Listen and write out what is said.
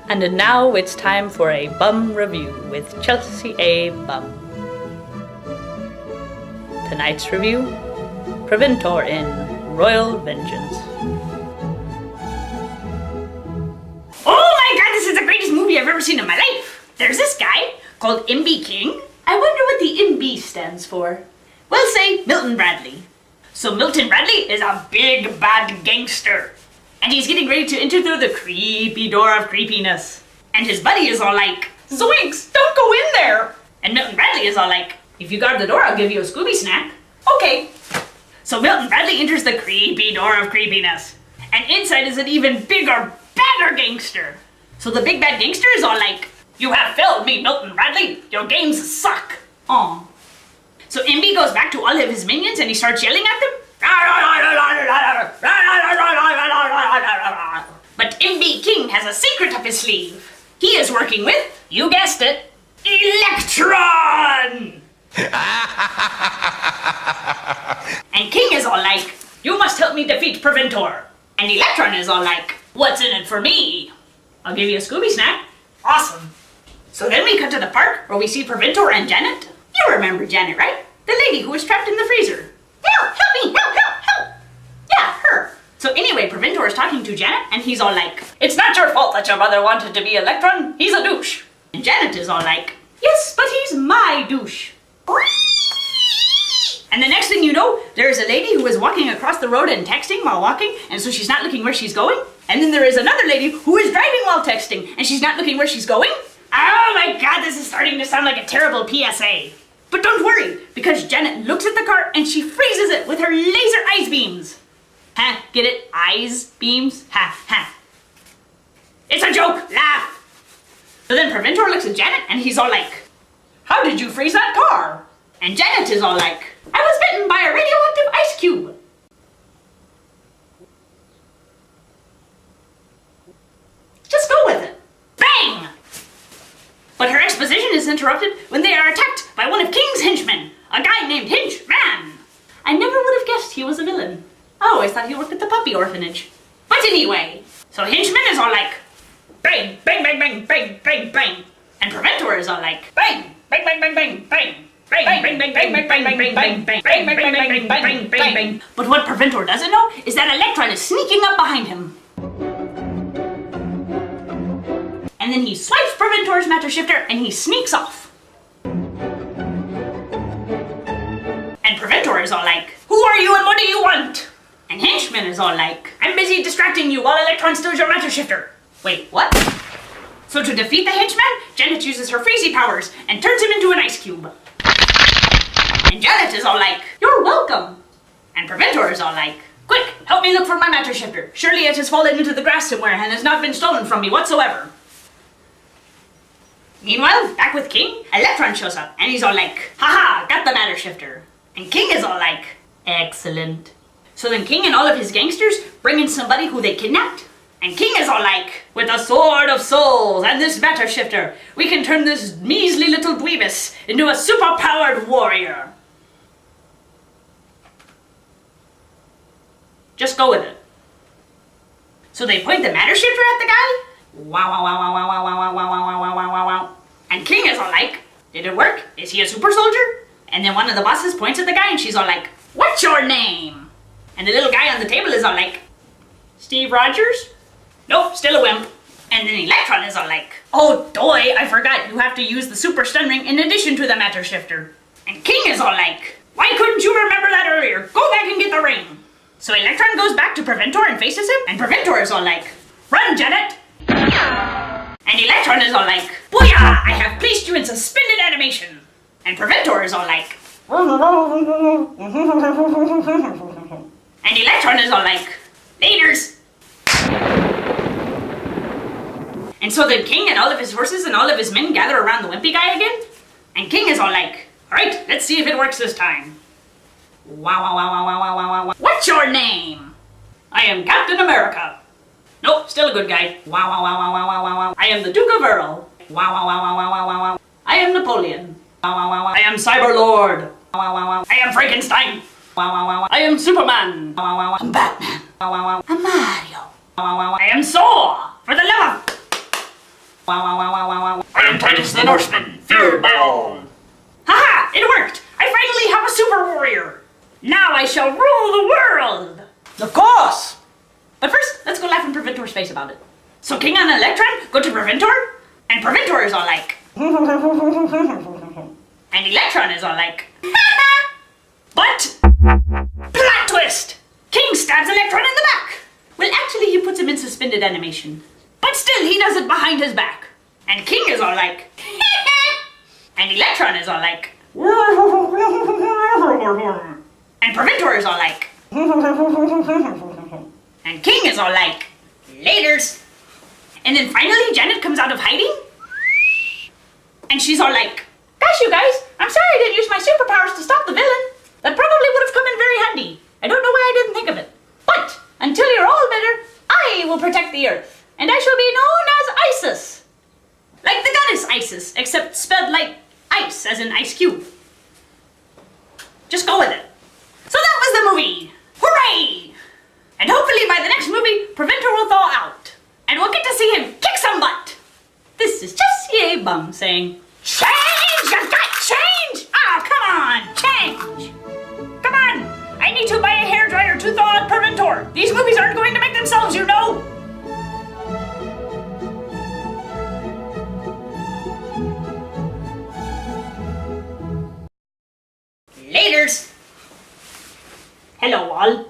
And now it's time for a bum review with Chelsea A. Bum. Tonight's review, Preventor in Royal Vengeance. Oh my god, this is the greatest movie I've ever seen in my life! There's this guy called MB King. I wonder what the MB stands for. We'll say Milton Bradley. So Milton Bradley is a big bad gangster. And he's getting ready to enter through the creepy door of creepiness. And his buddy is all like, Zoinks, don't go in there! And Milton Bradley is all like, if you guard the door, I'll give you a Scooby snack. Okay. So Milton Bradley enters the creepy door of creepiness. And inside is an even bigger, badder gangster. So the big bad gangster is all like, you have failed me, Milton Bradley. Your games suck. Aw. So MB goes back to all of his minions and he starts yelling at them. But MB King has a secret up his sleeve. He is working with, you guessed it, Electron! And King is all like, you must help me defeat Preventor. And Electron is all like, what's in it for me? I'll give you a Scooby snack. Awesome. So then we cut to the park where we see Preventor and Janet. You remember Janet, right? The lady who was trapped in the freezer. Help me, help. Yeah, her. So anyway, Preventor is talking to Janet and he's all like, it's not your fault that your mother wanted to be Electron. He's a douche. And Janet is all like, yes, but he's my douche. And the next thing you know, there is a lady who is walking across the road and texting while walking, and so she's not looking where she's going. And then there is another lady who is driving while texting, and she's not looking where she's going. Oh my god, this is starting to sound like a terrible PSA. But don't worry, because Janet looks at the car and she freezes it with her laser eyes beams. Ha, get it? Eyes beams? Ha. It's a joke, laugh. So then Preventor looks at Janet and he's all like, how did you freeze that car? And Janet is all like, I was bitten by a radioactive ice cube. Just go with it. Bang! But her exposition is interrupted when they are attacked by one of King's henchmen, a guy named Henchman. I never would have guessed he was a villain. I always thought he worked at the puppy orphanage. But anyway, so Henchman is all like, bang, bang, bang, bang, bang, bang, bang. And Preventor is all like, bang, bang, bang, bang, bang, bang. Bang, bang, bang, bang, bang, bang, bang, bang, bang, bang, bang, bang, bang, bang, bang, bang. But what Preventor doesn't know is that Electron is sneaking up behind him. And then he swipes Preventor's matter shifter and he sneaks off. And Preventor is all like, who are you and what do you want? And Henchman is all like, I'm busy distracting you while Electron steals your matter shifter. Wait, what? So to defeat the henchman, Janet uses her freezy powers and turns him into an ice cube. And Janet is all like, you're welcome. And Preventor is all like, quick, help me look for my matter shifter. Surely it has fallen into the grass somewhere and has not been stolen from me whatsoever. Meanwhile, back with King, Electron shows up and he's all like, haha, got the matter shifter. And King is all like, excellent. So then King and all of his gangsters bring in somebody who they kidnapped. And King is all like, with the sword of souls and this matter shifter, we can turn this measly little dweebus into a super-powered warrior. Just go with it. So they point the matter shifter at the guy. Wow, wow, wow, wow, wow, wow, wow, wow, wow, wow, wow, wow, wow. And King is all like, did it work? Is he a super soldier? And then one of the bosses points at the guy and she's all like, what's your name? And the little guy on the table is all like, Steve Rogers? Nope, still a wimp. And then Electron is all like, oh doy, I forgot you have to use the super stun ring in addition to the matter shifter. And King is all like, why couldn't you remember that earlier? Go back and get the ring. So Electron goes back to Preventor and faces him, and Preventor is all like, run, Janet! And Electron is all like, booyah! I have placed you in suspended animation. And Preventor is all like, and Electron is all like, laters! And so then King and all of his horses and all of his men gather around the wimpy guy again. And King is all like, alright, let's see if it works this time. Wow, wow, wow, wow, wow, wow, wow, wow. What's your name? I am Captain America. Nope, still a good guy. Wow, wow, wow, wow, wow, wow, wow. I am the Duke of Earl. Wow, wow, wow, wow, wow, wow, wow, wow. I am Napoleon. Wow, wow, wow, wow. I am Cyberlord. Wow, wow, wow. I am Frankenstein. Wow, wow, wow. I am Superman. Wow, wow, wow. I'm Batman. Wow, wow, wow. I'm Mario. Wow, wow, wow. I am Thor. For the love of... I am Titus the Norseman, feared by all. Haha! It worked! I finally have a super warrior! Now I shall rule the world! Of course! But first, let's go laugh in Preventor's face about it. So King and Electron go to Preventor, and Preventor is all like... and Electron is all like... But... plot twist! King stabs Electron in the back! Well, actually, he puts him in suspended animation. But still, he does it behind his back. And King is all like... and Electron is all like... and Preventor is all like... and King is all like... laters. And then finally, Janet comes out of hiding. And she's all like... gosh, you guys, I'm sorry I didn't use my superpowers to stop the villain. That probably would have come in very handy. I don't know why I didn't think of it. But, until you're all better, I will protect the Earth. And I shall be known as Isis. Like the goddess Isis, except spelled like ice, as in ice cube. Just go with it. So that was the movie. Hooray! And hopefully by the next movie, Preventer will thaw out. And we'll get to see him kick some butt. This is Chelsea A. Bum saying, change! You've got change! Oh, come on, change! Come on! I need to buy a hairdryer to thaw out Preventer. These movies aren't going to make themselves, you know. Laters! Hello, all.